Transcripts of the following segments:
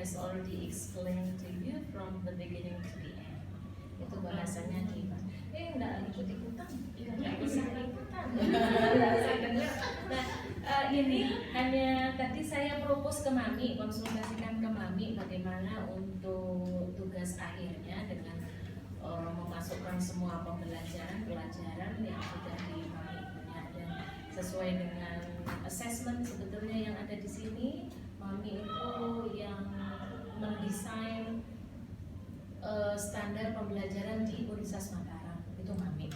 has already explained to you from the beginning to the end. Itu bahasanya di enggak ikut-ikutan, enggak bisa ikutan. Nah, ini hanya tadi saya propose ke Mami, konsultasikan ke Mami bagaimana untuk tugas akhirnya dengan memasukkan semua pelajaran yang sudah di Mami punya dan sesuai dengan assessment sebetulnya yang ada di sini. Mami itu yang mendesain standar pembelajaran di Universitas Mataram itu Mami.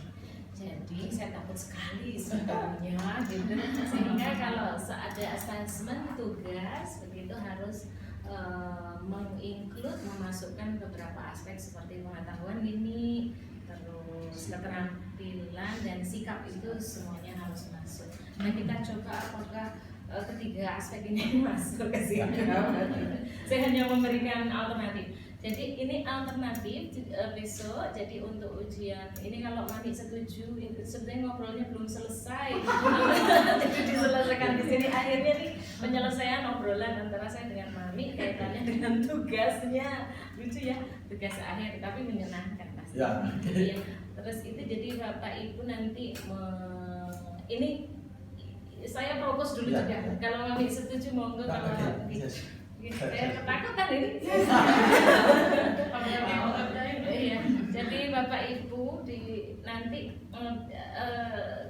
Jadi saya takut sekali sebetulnya gitu. Sehingga kalau ada assessment tugas begitu harus memasukkan beberapa aspek seperti pengetahuan ini, terus keterampilan dan sikap itu semuanya harus masuk. Nah kita coba apakah ketiga aspek ini masuk ke sini. Saya hanya memberikan alternatif. Jadi ini alternatif besok. Jadi untuk ujian ini kalau Mami setuju, sebenarnya ngobrolnya belum selesai. Jadi diselesaikan di sini. Akhirnya nih penyelesaian obrolan antara saya dengan Mami kaitannya dengan tugasnya, lucu ya, tugas akhir tapi menyenangkan pasti. Ya. Ya. Terus itu jadi Bapak Ibu nanti ini saya propose dulu ya, juga. Ya. Kalau Mami setuju monggo kalau saya ketakutan ini. Iya. Jadi Bapak Ibu nanti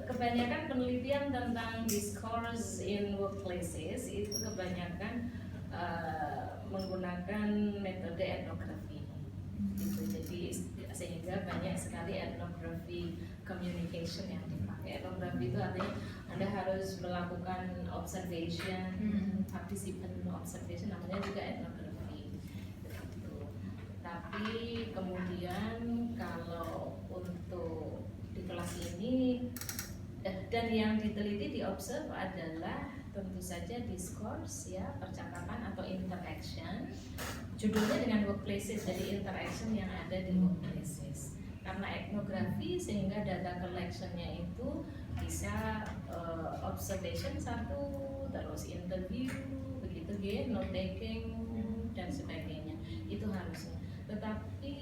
kebanyakan penelitian tentang discourse in workplaces itu kebanyakan menggunakan metode etnografi. Gitu. Jadi sehingga banyak sekali etnografi communication yang dipakai. Etnografi itu artinya Anda harus melakukan observation, participant observation, namanya juga etnografi. Gitu. Tapi kemudian kalau untuk di kelas ini dan yang diteliti diobserve adalah tentu saja discourse ya, percakapan atau interaction. Judulnya dengan workplaces, jadi interaction yang ada di workplaces. Karena etnografi sehingga data collectionnya itu bisa observation satu, terus interview, begitu ya, note taking dan sebagainya. Itu harusnya. Tetapi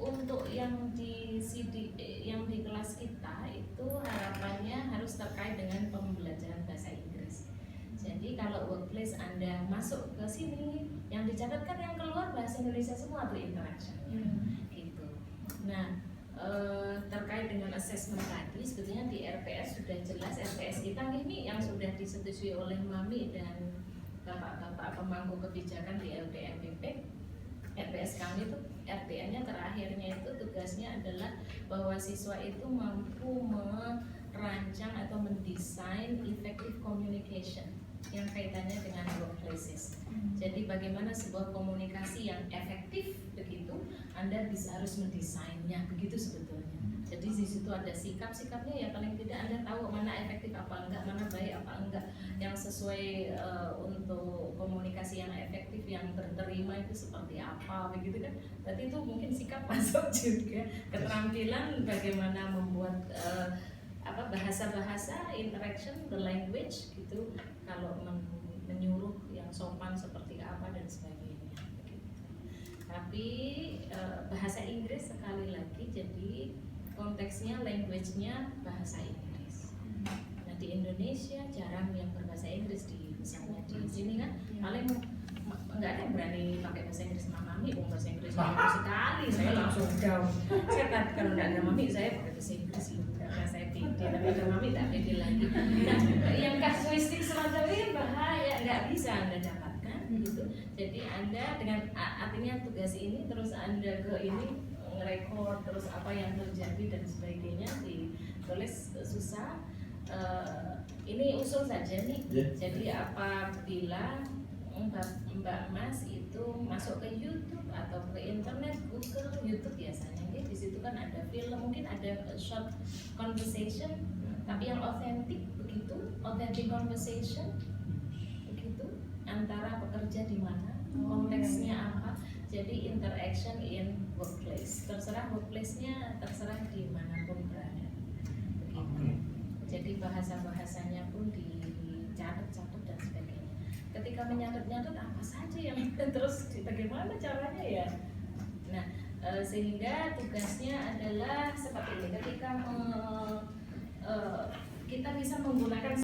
untuk yang di kelas kita itu harapannya harus terkait dengan pembelajaran bahasa Inggris. Jadi kalau workplace Anda masuk ke sini, yang dicatatkan yang keluar bahasa Indonesia semua tuh interaction, gitu. Nah, terkait dengan assessment tadi, sebetulnya di RPS sudah jelas. RPS kita ini yang sudah disetujui oleh Mami dan bapak-bapak pemangku kebijakan di LPMPP. RPS kami itu RPN-nya terakhirnya itu tugasnya adalah bahwa siswa itu mampu merancang atau mendesain effective communication yang kaitannya dengan workplaces. Jadi bagaimana sebuah komunikasi yang efektif begitu, Anda harus mendesainnya begitu sebetulnya. Jadi di situ ada sikapnya ya, paling tidak Anda tahu mana efektif apa enggak, mana baik apa enggak, yang sesuai untuk komunikasi yang efektif yang terterima itu seperti apa begitu kan. Berarti itu mungkin sikap masuk juga. Keterampilan bagaimana membuat bahasa-bahasa, interaction, the language gitu, kalau menyuruh yang sopan seperti apa dan sebagainya begitu. Tapi bahasa Inggris sekali lagi, jadi konteksnya, language-nya bahasa Inggris. Nah di Indonesia jarang yang berbahasa Inggris, misalnya di sini kan paling nggak ada yang berani pakai bahasa Inggris sama Mami. Bahasa Inggris sekali saya langsung down. Saya kan kalau nggak ada Mami saya pakai bahasa Inggris karena saya pede, tapi ada Mami tak pede lagi. Nah yang kasuistik semacam ini bahaya, nggak bisa Anda dapatkan gitu. Jadi Anda dengan artinya tugas ini terus Anda ke ini ngerekord terus apa yang terjadi dan sebagainya ditulis susah. Ini usul saja nih. Jadi apabila Mbak Mas itu masuk ke YouTube atau ke internet, Google, YouTube biasanya di situ kan ada film, mungkin ada short conversation, tapi yang otentik begitu, authentic conversation begitu antara pekerja di mana, konteksnya apa. Jadi interaction in workplace, terserah workplace-nya, terserah di manapun berada begitu. Jadi bahasa-bahasanya pun dicatat dan sebagainya. Ketika menyatat apa saja yang terus bagaimana caranya ya. Nah, sehingga tugasnya adalah seperti ini, ketika kita bisa menggunakan